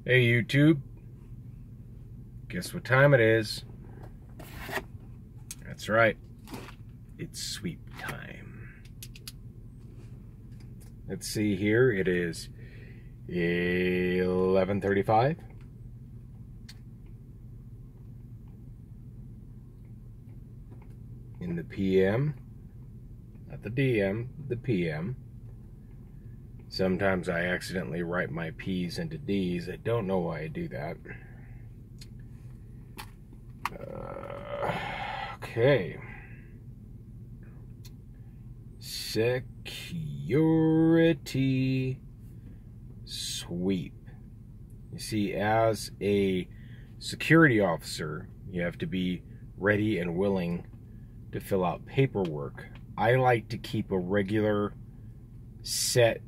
Hey YouTube, guess what time it is? That's right, it's sweep time. Let's see here, it is 11:35. In the PM, not the DM, the PM. Sometimes I accidentally write my P's into D's. I don't know why I do that. Okay. Security sweep. You see, as a security officer, you have to be ready and willing to fill out paperwork. I like to keep a regular set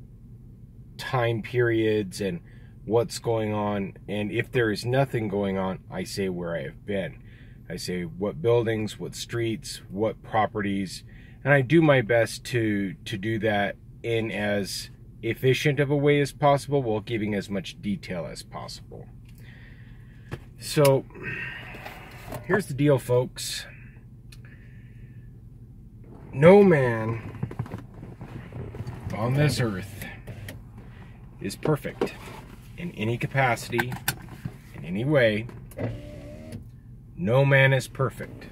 time periods and what's going on, and if there is nothing going on, I say where I have been. I say what buildings, what streets, what properties, and I do my best to do that in as efficient of a way as possible while giving as much detail as possible. So here's the deal, folks. No man on this earth is perfect in any capacity, in any way. No man is perfect.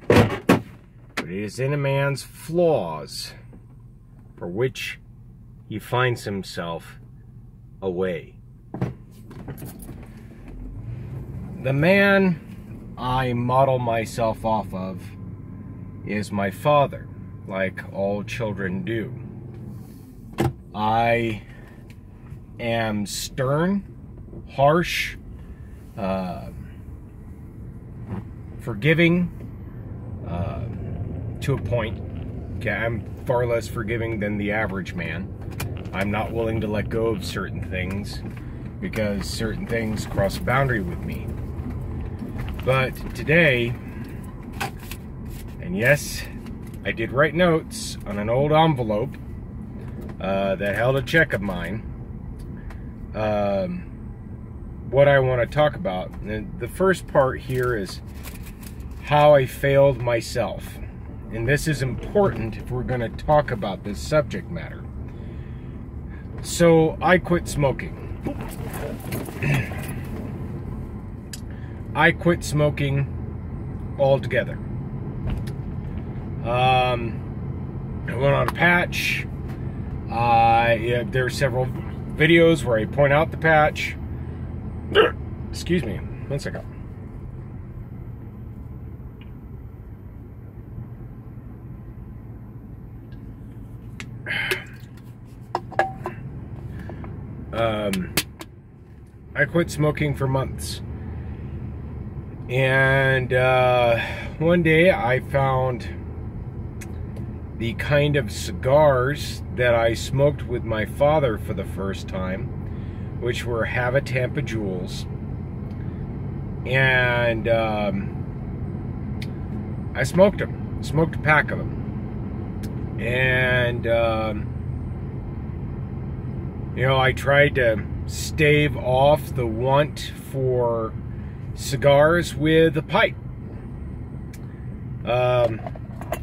But it is in a man's flaws for which he finds himself a way. The man I model myself off of is my father, like all children do. I am stern, harsh, forgiving to a point. Okay, I'm far less forgiving than the average man. I'm not willing to let go of certain things because certain things cross a boundary with me. But today, and yes, I did write notes on an old envelope that held a check of mine. What I want to talk about. And the first part here is how I failed myself. And this is important if we're going to talk about this subject matter. So I quit smoking. I quit smoking altogether. I went on a patch. There are several videos where I point out the patch. Excuse me, one second. I quit smoking for months. And one day I found the kind of cigars that I smoked with my father for the first time, which were Have a Tampa Jewels. And I smoked them. Smoked a pack of them. And, you know, I tried to stave off the want for cigars with a pipe.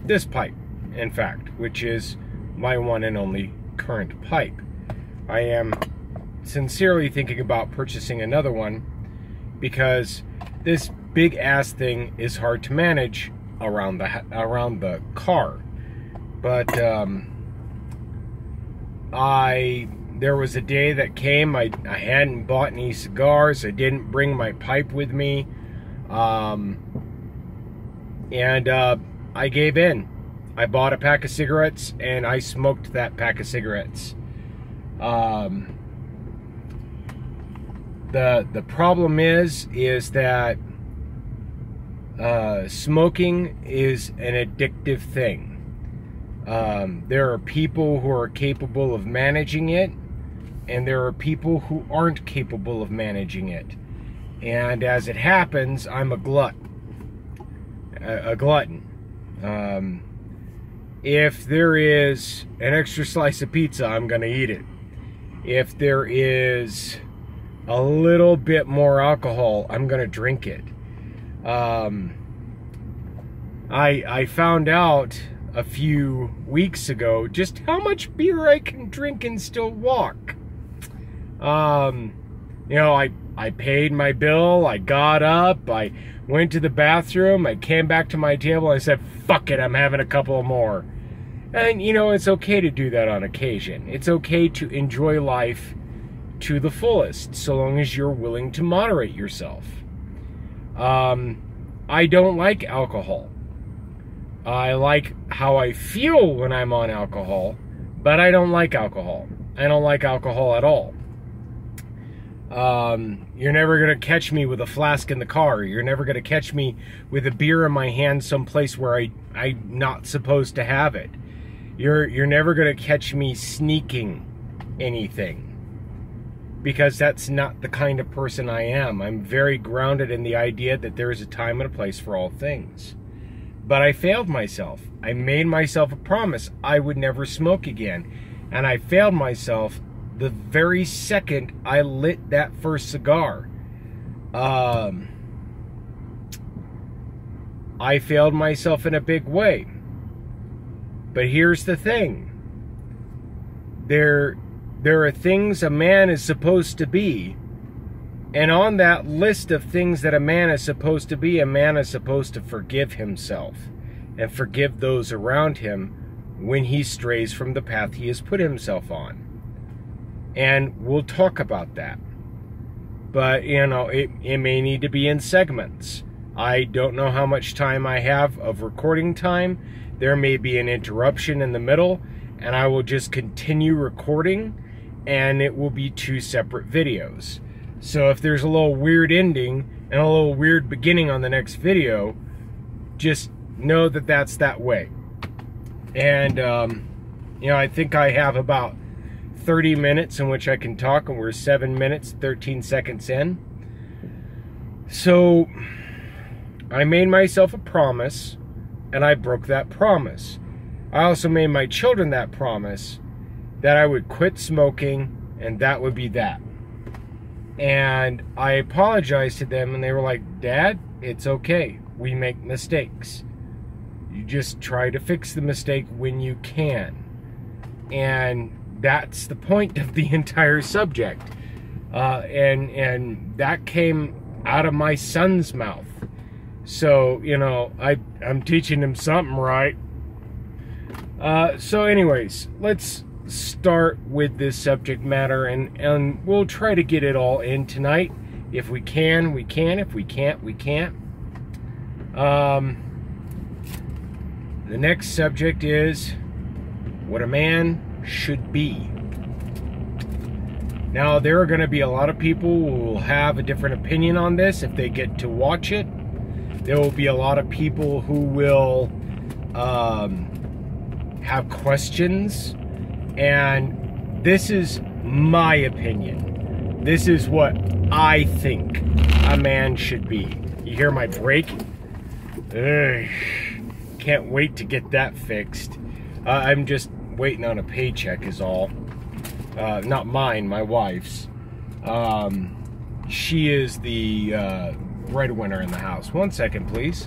This pipe, in fact, which is my one and only current pipe. I am sincerely thinking about purchasing another one because this big ass thing is hard to manage around the car. But there was a day that came, I hadn't bought any cigars, I didn't bring my pipe with me, and I gave in. I bought a pack of cigarettes and I smoked that pack of cigarettes. The problem is that smoking is an addictive thing. There are people who are capable of managing it, and there are people who aren't capable of managing it. And as it happens, I'm a glutton. If there is an extra slice of pizza, I'm gonna eat it. If there is a little bit more alcohol, I'm gonna drink it. I found out a few weeks ago just how much beer I can drink and still walk. You know, I paid my bill, I got up, I went to the bathroom, I came back to my table, and I said, fuck it, I'm having a couple more. And, you know, it's okay to do that on occasion. It's okay to enjoy life to the fullest, so long as you're willing to moderate yourself. I don't like alcohol. I like how I feel when I'm on alcohol, but I don't like alcohol. I don't like alcohol at all. You're never going to catch me with a flask in the car. You're never going to catch me with a beer in my hand someplace where I'm not supposed to have it. You're never going to catch me sneaking anything, because that's not the kind of person I am. I'm very grounded in the idea that there is a time and a place for all things. But I failed myself. I made myself a promise I would never smoke again. And I failed myself the very second I lit that first cigar. I failed myself in a big way. But here's the thing. There are things a man is supposed to be, and on that list of things that a man is supposed to be, a man is supposed to forgive himself and forgive those around him when he strays from the path he has put himself on. And we'll talk about that. But, you know, it may need to be in segments. I don't know how much time I have of recording time. There may be an interruption in the middle, and I will just continue recording, and it will be 2 separate videos. So if there's a little weird ending and a little weird beginning on the next video, just know that that's that way. And, you know, I think I have about 30 minutes in which I can talk, and we're 7 minutes, 13 seconds in. So I made myself a promise, and I broke that promise. I also made my children that promise, that I would quit smoking, and that would be that. And I apologized to them, and they were like, Dad, it's okay. We make mistakes. You just try to fix the mistake when you can. And that's the point of the entire subject. And that came out of my son's mouth. So, you know, I'm teaching him something right. So anyways, let's start with this subject matter, and we'll try to get it all in tonight. If we can, we can. If we can't, we can't. The next subject is what a man should be. Now, there are going to be a lot of people who will have a different opinion on this if they get to watch it. There will be a lot of people who will have questions. And this is my opinion. This is what I think a man should be. You hear my brake? Ugh. Can't wait to get that fixed. I'm just waiting on a paycheck is all. Not mine, my wife's. She is the breadwinner in the house. 1 second, please.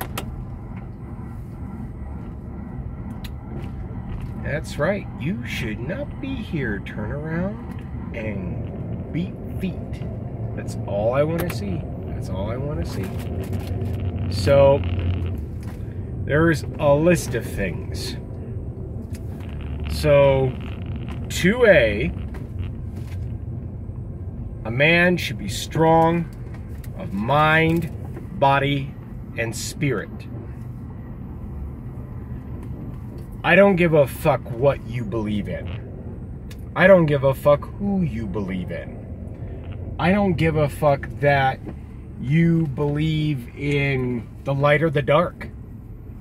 That's right. You should not be here. Turn around and beat feet. That's all I want to see. That's all I want to see. So, there's a list of things. So, 2A, a man should be strong of mind, body, and spirit. I don't give a fuck what you believe in. I don't give a fuck who you believe in. I don't give a fuck that you believe in the light or the dark.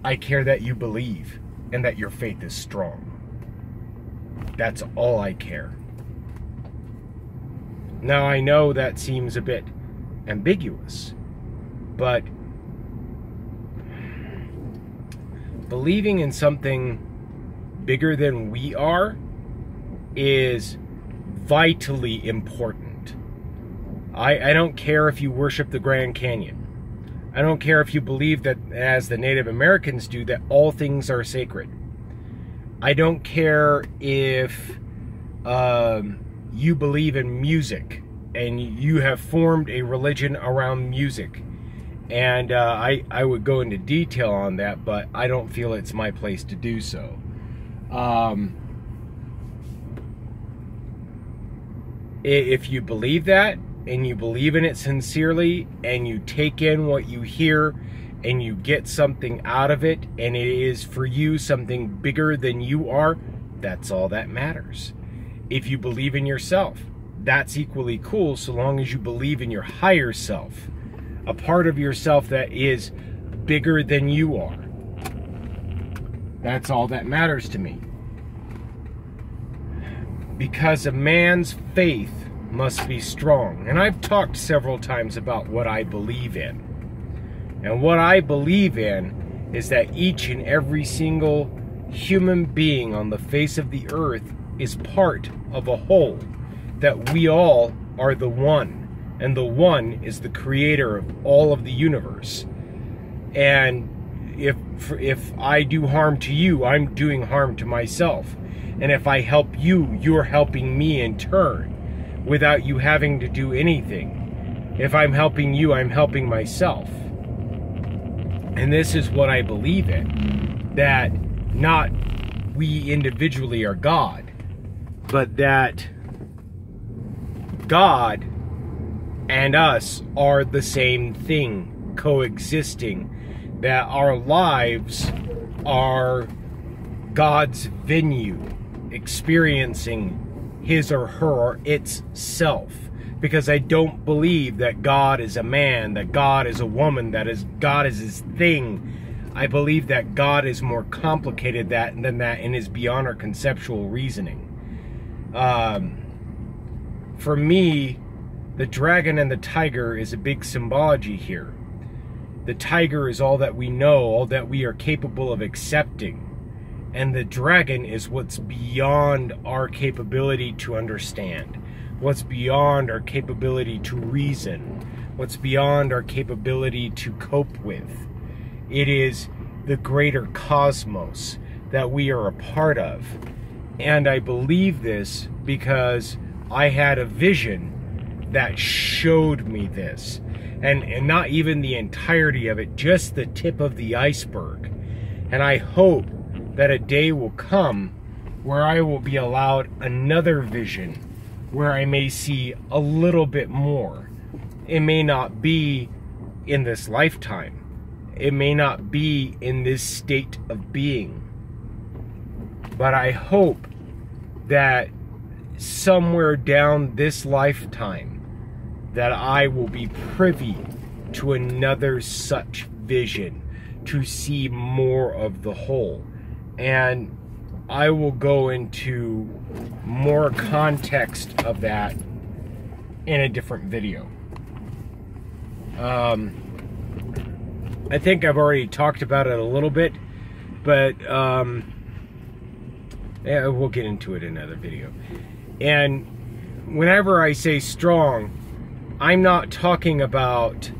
I care that you believe and that your faith is strong. That's all I care. Now, I know that seems a bit ambiguous, but believing in something bigger than we are is vitally important. I don't care if you worship the Grand Canyon. I don't care if you believe that, as the Native Americans do, that all things are sacred. I don't care if you believe in music and you have formed a religion around music. And I would go into detail on that, but I don't feel it's my place to do so. If you believe that, and you believe in it sincerely, and you take in what you hear, and you get something out of it, and it is for you something bigger than you are, that's all that matters. If you believe in yourself, that's equally cool, so long as you believe in your higher self, a part of yourself that is bigger than you are. That's all that matters to me. Because a man's faith must be strong. And I've talked several times about what I believe in. And what I believe in is that each and every single human being on the face of the earth is part of a whole. That we all are the one. And the one is the creator of all of the universe. And if I do harm to you, I'm doing harm to myself. And if I help you, you're helping me in turn, without you having to do anything. If I'm helping you, I'm helping myself. And this is what I believe in. That not we individually are God, but that God and us are the same thing, coexisting. That our lives are God's venue, experiencing his or her or its self. Because I don't believe that God is a man, that God is a woman, God is his thing. I believe that God is more complicated than that and is beyond our conceptual reasoning. For me, the dragon and the tiger is a big symbology here. The tiger is all that we know, all that we are capable of accepting. And the dragon is what's beyond our capability to understand, what's beyond our capability to reason, what's beyond our capability to cope with. It is the greater cosmos that we are a part of. And I believe this because I had a vision that showed me this. And not even the entirety of it, just the tip of the iceberg. And I hope that a day will come where I will be allowed another vision, where I may see a little bit more. It may not be in this lifetime. It may not be in this state of being. But I hope that somewhere down this lifetime that I will be privy to another such vision, to see more of the whole. And I will go into more context of that in a different video. I think I've already talked about it a little bit, but yeah, we'll get into it in another video. And whenever I say strong, I'm not talking about,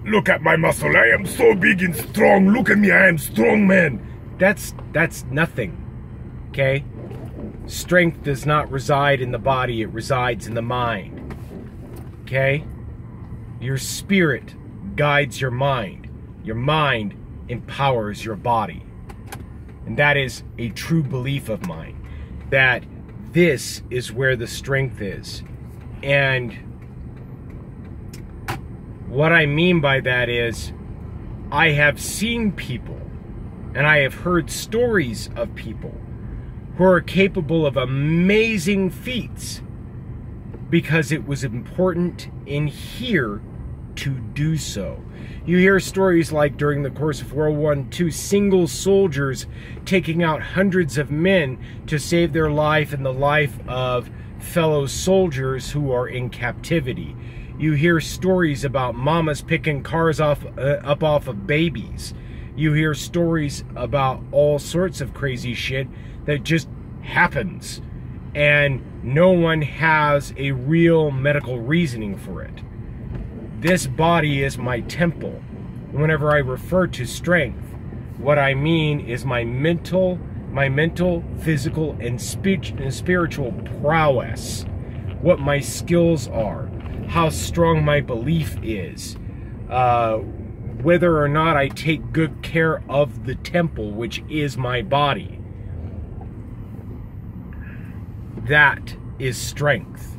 look at my muscle, I am so big and strong, look at me, I am strong man. That's nothing, okay? Strength does not reside in the body, it resides in the mind, okay? Your spirit guides your mind empowers your body. And that is a true belief of mine, that this is where the strength is. And what I mean by that is, I have seen people, and I have heard stories of people who are capable of amazing feats because it was important in here to do so. You hear stories like during the course of World War II, single soldiers taking out hundreds of men to save their life and the life of fellow soldiers who are in captivity. You hear stories about mamas picking cars up off of babies. You hear stories about all sorts of crazy shit that just happens. and no one has a real medical reasoning for it. This body is my temple. Whenever I refer to strength, what I mean is my mental, physical, and spiritual prowess. What my skills are, how strong my belief is, whether or not I take good care of the temple, which is my body. That is strength,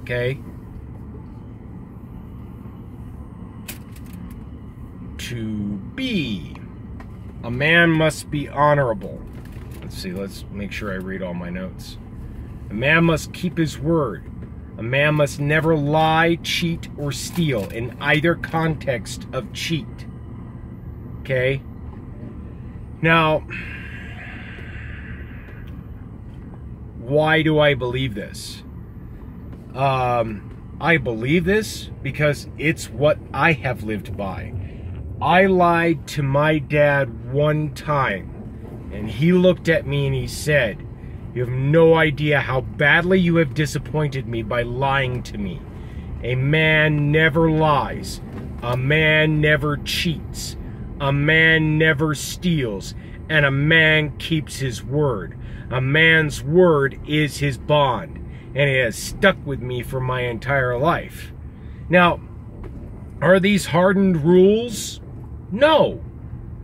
okay? To be. A man must be honorable. Let's see, let's make sure I read all my notes. A man must keep his word. A man must never lie, cheat, or steal in either context of cheat. Okay? Now, why do I believe this? I believe this because it's what I have lived by. I lied to my dad one time, and he looked at me and he said, "You have no idea how badly you have disappointed me by lying to me. A man never lies. A man never cheats. A man never steals. And a man keeps his word. A man's word is his bond." And it has stuck with me for my entire life. Now, are these hardened rules? No.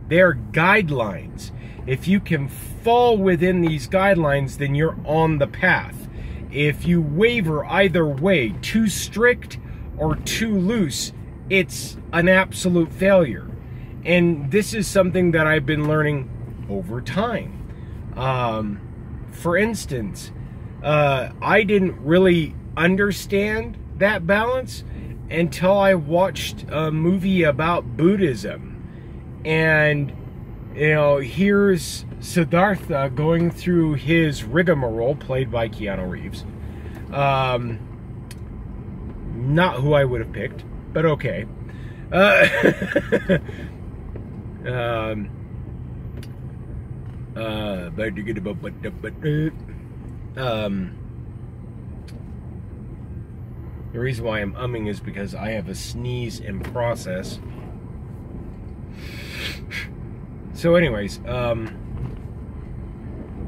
They're guidelines. If you can fall within these guidelines, then you're on the path. If you waver either way, too strict or too loose, it's an absolute failure. And this is something that I've been learning over time. For instance, I didn't really understand that balance until I watched a movie about Buddhism. And, you know, here's Siddhartha going through his rigmarole, played by Keanu Reeves. Not who I would have picked, but okay. The reason why I'm umming is because I have a sneeze in process. So anyways, a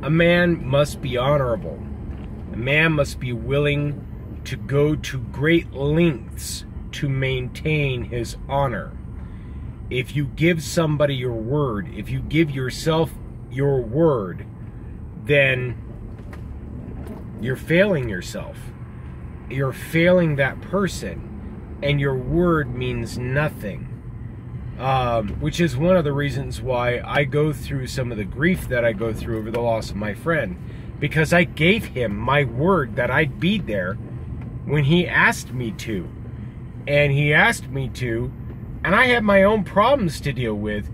man must be honorable. A man must be willing to go to great lengths to maintain his honor. If you give somebody your word, if you give yourself your word, then you're failing yourself. You're failing that person, and your word means nothing. Which is one of the reasons why I go through some of the grief that I go through over the loss of my friend, because I gave him my word that I'd be there when he asked me to. And he asked me to, and I had my own problems to deal with,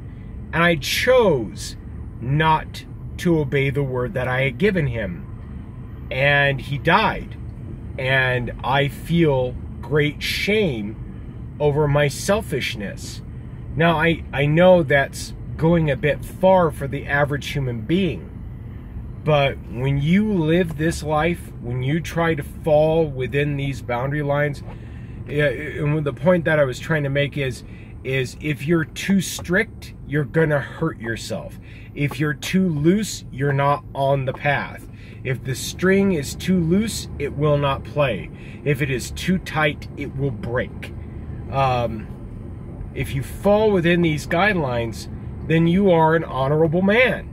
and I chose not to obey the word that I had given him. And he died. And I feel great shame over my selfishness. Now, I know that's going a bit far for the average human being. But when you live this life, when you try to fall within these boundary lines, and the point that I was trying to make is if you're too strict, you're going to hurt yourself. If you're too loose, you're not on the path. If the string is too loose, it will not play. If it is too tight, it will break. If you fall within these guidelines, then you are an honorable man.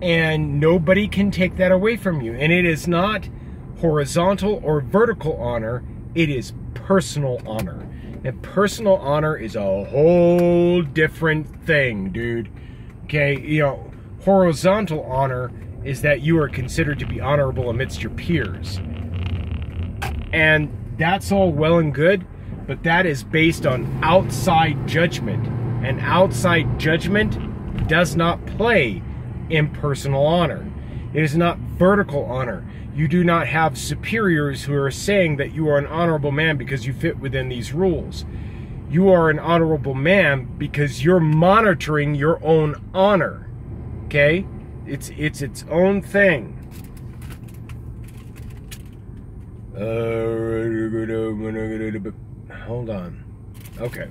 And nobody can take that away from you. And it is not horizontal or vertical honor, it is personal honor. And personal honor is a whole different thing, dude. Okay, you know, horizontal honor is that you are considered to be honorable amidst your peers. And that's all well and good, but that is based on outside judgment. And outside judgment does not play in personal honor. It is not vertical honor. You do not have superiors who are saying that you are an honorable man because you fit within these rules. You are an honorable man because you're monitoring your own honor. Okay? It's its own thing. Hold on. Okay.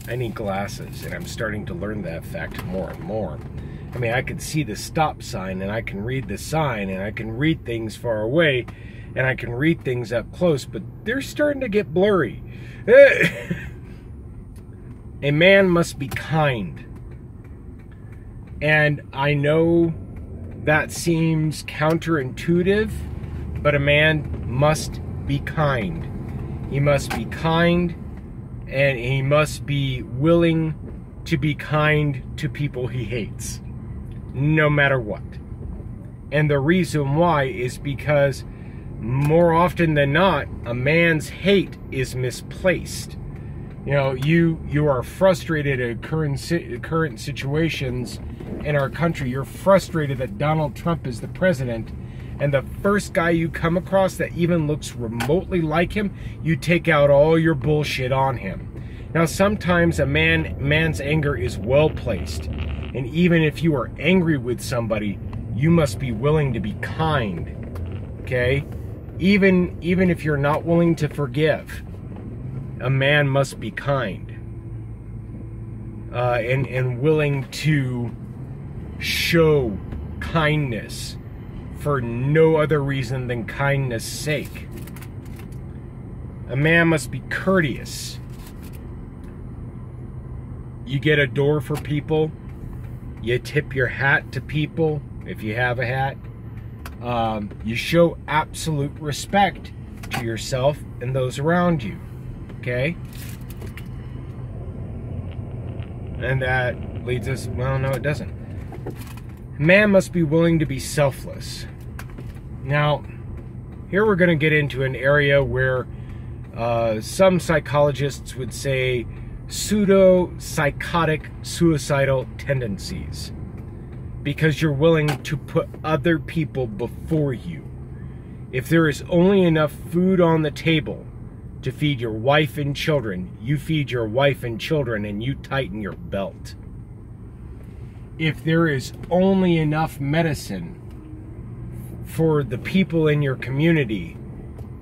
I need glasses, and I'm starting to learn that fact more and more. I mean, I can see the stop sign, and I can read the sign, and I can read things far away, and I can read things up close, but they're starting to get blurry. A man must be kind. And I know that seems counterintuitive, but a man must be kind. He must be kind, and he must be willing to be kind to people he hates, no matter what. And the reason why is because more often than not, a man's hate is misplaced. You know, you are frustrated at current situations in our country. You're frustrated that Donald Trump is the president, and the first guy you come across that even looks remotely like him, you take out all your bullshit on him. Now, sometimes a man's anger is well placed, and even if you are angry with somebody, you must be willing to be kind. Okay? Even if you're not willing to forgive, a man must be kind, and willing to show kindness for no other reason than kindness' sake. A man must be courteous. You get a door for people. You tip your hat to people if you have a hat. You show absolute respect to yourself and those around you. Okay? And that leads us, well, no, it doesn't. Man must be willing to be selfless. Now, here we're going to get into an area where some psychologists would say pseudo-psychotic suicidal tendencies, because you're willing to put other people before you. If there is only enough food on the table to feed your wife and children, you feed your wife and children and you tighten your belt. If there is only enough medicine for the people in your community,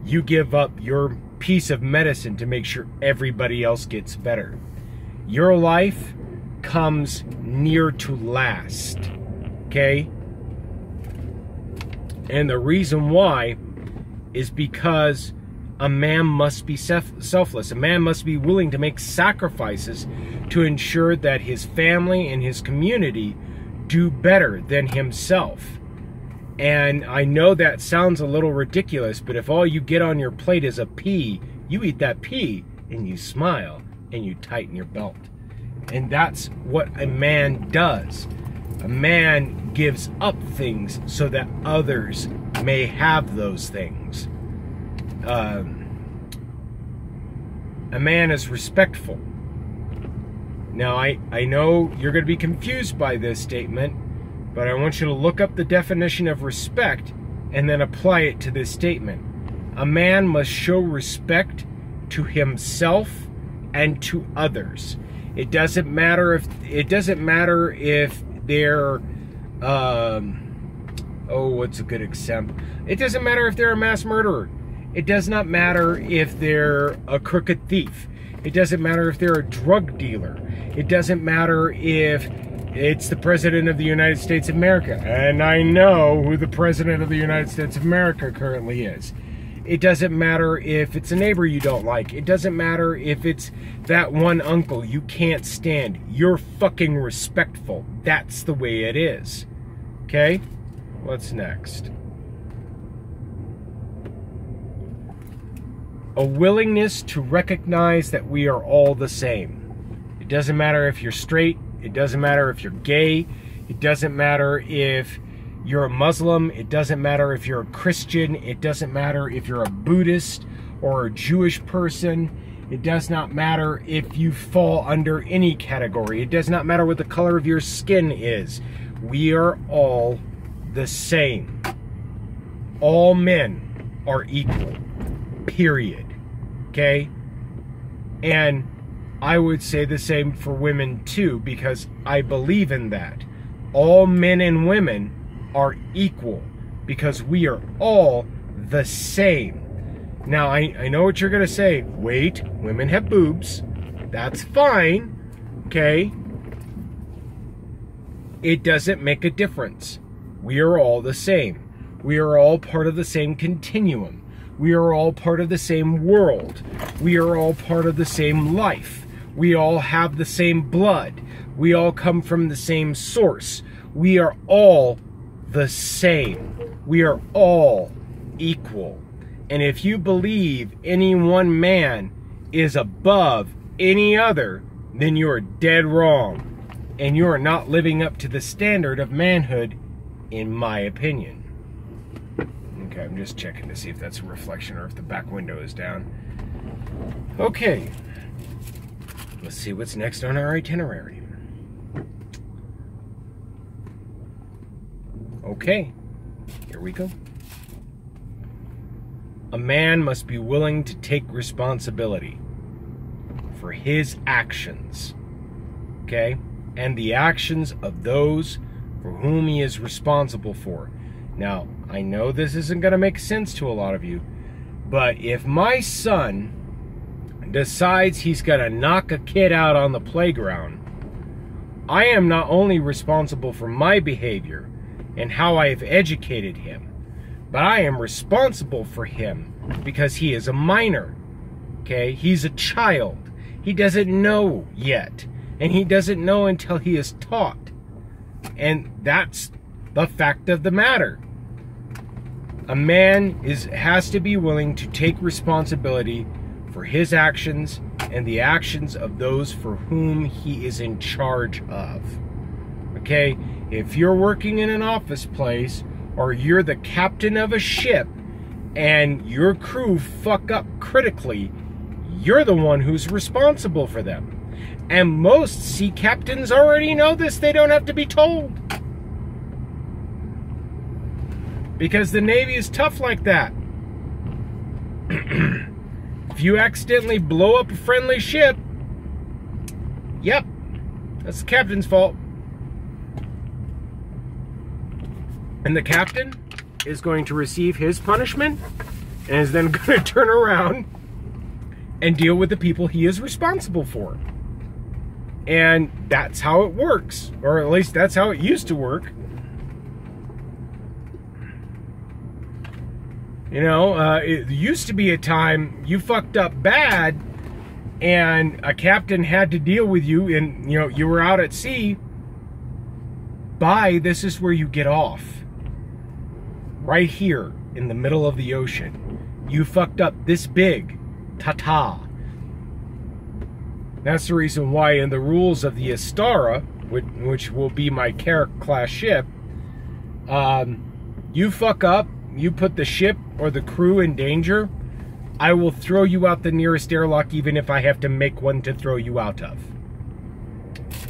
you give up your piece of medicine to make sure everybody else gets better. Your life comes near to last. Okay? And the reason why is because a man must be selfless. A man must be willing to make sacrifices to ensure that his family and his community do better than himself. And I know that sounds a little ridiculous, but if all you get on your plate is a pea, you eat that pea and you smile and you tighten your belt. And that's what a man does. A man gives up things so that others may have those things. A man is respectful. Now, I know you're going to be confused by this statement, but I want you to look up the definition of respect and then apply it to this statement. A man must show respect to himself and to others. It doesn't matter if they're what's a good example? It doesn't matter if they're a mass murderer. It does not matter if they're a crooked thief. It doesn't matter if they're a drug dealer. It doesn't matter if it's the President of the United States of America. And I know who the President of the United States of America currently is. It doesn't matter if it's a neighbor you don't like. It doesn't matter if it's that one uncle you can't stand. You're fucking respectful. That's the way it is. Okay? What's next? A willingness to recognize that we are all the same. It doesn't matter if you're straight. It doesn't matter if you're gay. It doesn't matter if you're a Muslim. It doesn't matter if you're a Christian. It doesn't matter if you're a Buddhist or a Jewish person. It does not matter if you fall under any category. It does not matter what the color of your skin is. We are all the same. All men are equal. Period. Okay? And I would say the same for women too, because I believe in that. All men and women are equal because we are all the same. Now, I know what you're going to say. Wait, women have boobs. That's fine. Okay? It doesn't make a difference. We are all the same. We are all part of the same continuum. We are all part of the same world. We are all part of the same life. We all have the same blood. We all come from the same source. We are all the same. We are all equal. And if you believe any one man is above any other, then you are dead wrong. And you are not living up to the standard of manhood, in my opinion. Okay, I'm just checking to see if that's a reflection or if the back window is down. Okay. Let's see what's next on our itinerary. Okay, here we go. A man must be willing to take responsibility for his actions, okay? And the actions of those for whom he is responsible for. Now, I know this isn't going to make sense to a lot of you, but if my son decides he's going to knock a kid out on the playground, I am not only responsible for my behavior and how I have educated him, but I am responsible for him because he is a minor, okay? He's a child. He doesn't know yet, and he doesn't know until he is taught. And that's the fact of the matter. A man has to be willing to take responsibility for his actions and the actions of those for whom he is in charge of. Okay? If you're working in an office place or you're the captain of a ship and your crew fuck up critically, you're the one who's responsible for them. And most sea captains already know this. They don't have to be told. Because the Navy is tough like that. If you accidentally blow up a friendly ship, yep, that's the captain's fault. And the captain is going to receive his punishment and is then going to turn around and deal with the people he is responsible for. And that's how it works, or at least that's how it used to work. You know, it used to be a time you fucked up bad and a captain had to deal with you and, you know, you were out at sea. Bye, this is where you get off. Right here in the middle of the ocean. You fucked up this big. Ta-ta. That's the reason why in the rules of the Astara, which will be my Carrack class ship, you fuck up, you put the ship or the crew in danger, I will throw you out the nearest airlock even if I have to make one to throw you out of.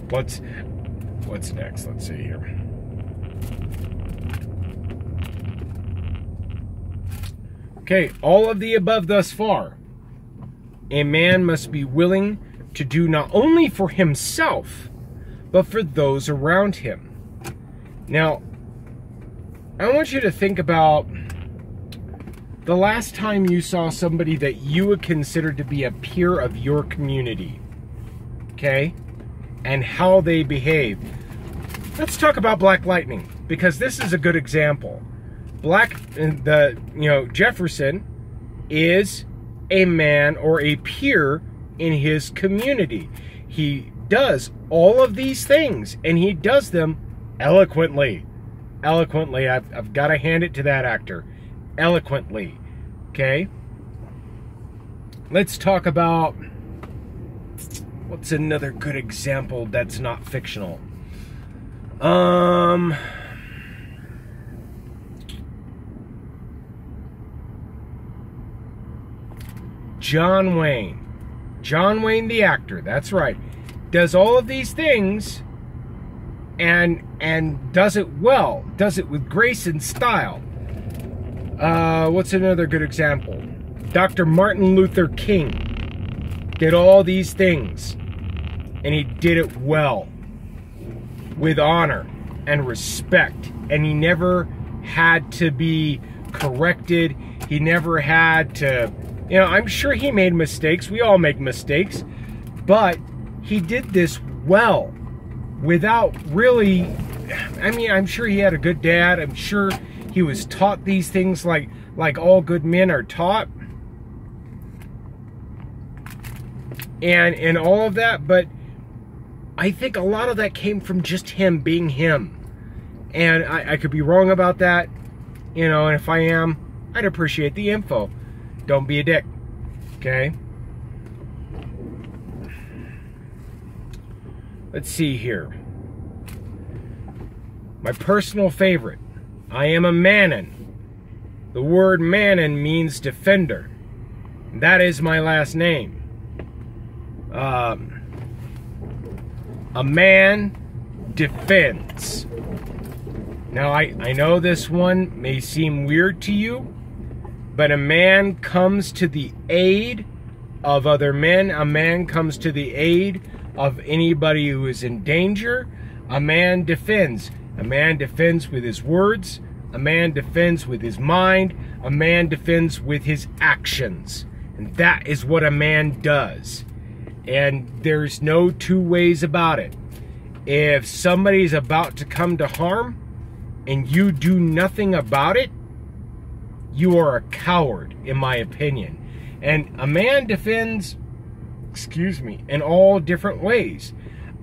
What's next? Let's see here. Okay, all of the above thus far. A man must be willing to do not only for himself, but for those around him. Now, I want you to think about the last time you saw somebody that you would consider to be a peer of your community, okay? And how they behave. Let's talk about Black Lightning, because this is a good example. Jefferson is a man or a peer in his community. He does all of these things, and he does them eloquently. Eloquently, I've got to hand it to that actor. Eloquently, okay? Let's talk about, what's another good example that's not fictional? John Wayne. John Wayne the actor, that's right. Does all of these things and does it well. Does it with grace and style. What's another good example? Dr. Martin Luther King did all these things, and he did it well, with honor and respect, and he never had to be corrected. He never had to, you know, I'm sure he made mistakes. We all make mistakes. But he did this well without really, I mean, I'm sure he had a good dad. I'm sure he was taught these things like all good men are taught. And all of that, but I think a lot of that came from just him being him. And I could be wrong about that, you know, and if I am, I'd appreciate the info. Don't be a dick, okay? Let's see here. My personal favorite. I am a Mannin. The word Mannin means defender. That is my last name. A man defends. Now, I know this one may seem weird to you, but a man comes to the aid of other men. A man comes to the aid of anybody who is in danger. A man defends. A man defends with his words. A man defends with his mind. A man defends with his actions. And that is what a man does. And there's no two ways about it. If somebody's about to come to harm and you do nothing about it, you are a coward, in my opinion. And a man defends, in all different ways.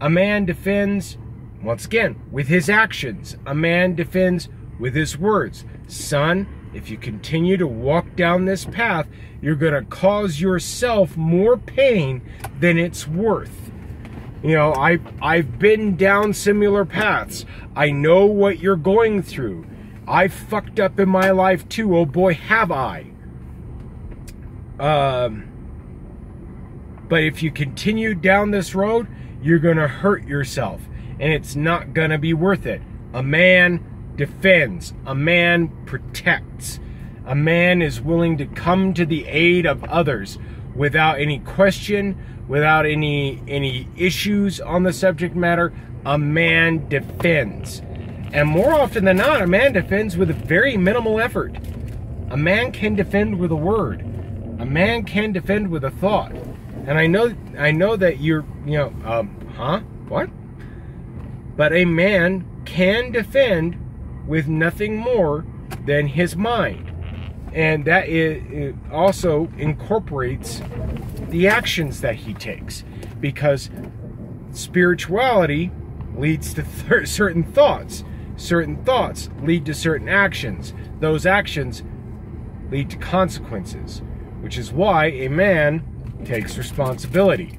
A man defends, once again, with his actions. A man defends with his words. Son, if you continue to walk down this path, you're going to cause yourself more pain than it's worth. You know, I've been down similar paths. I know what you're going through. I've fucked up in my life too. Oh boy, have I. But if you continue down this road, you're going to hurt yourself. And it's not going to be worth it. A man defends. A man protects. A man is willing to come to the aid of others without any question, without any issues on the subject matter. A man defends. And more often than not, a man defends with a very minimal effort. A man can defend with a word. A man can defend with a thought. And I know that you're, you know, huh? What? But a man can defend with nothing more than his mind. And that it also incorporates the actions that he takes. Because spirituality leads to certain thoughts. Certain thoughts lead to certain actions. Those actions lead to consequences. Which is why a man takes responsibility.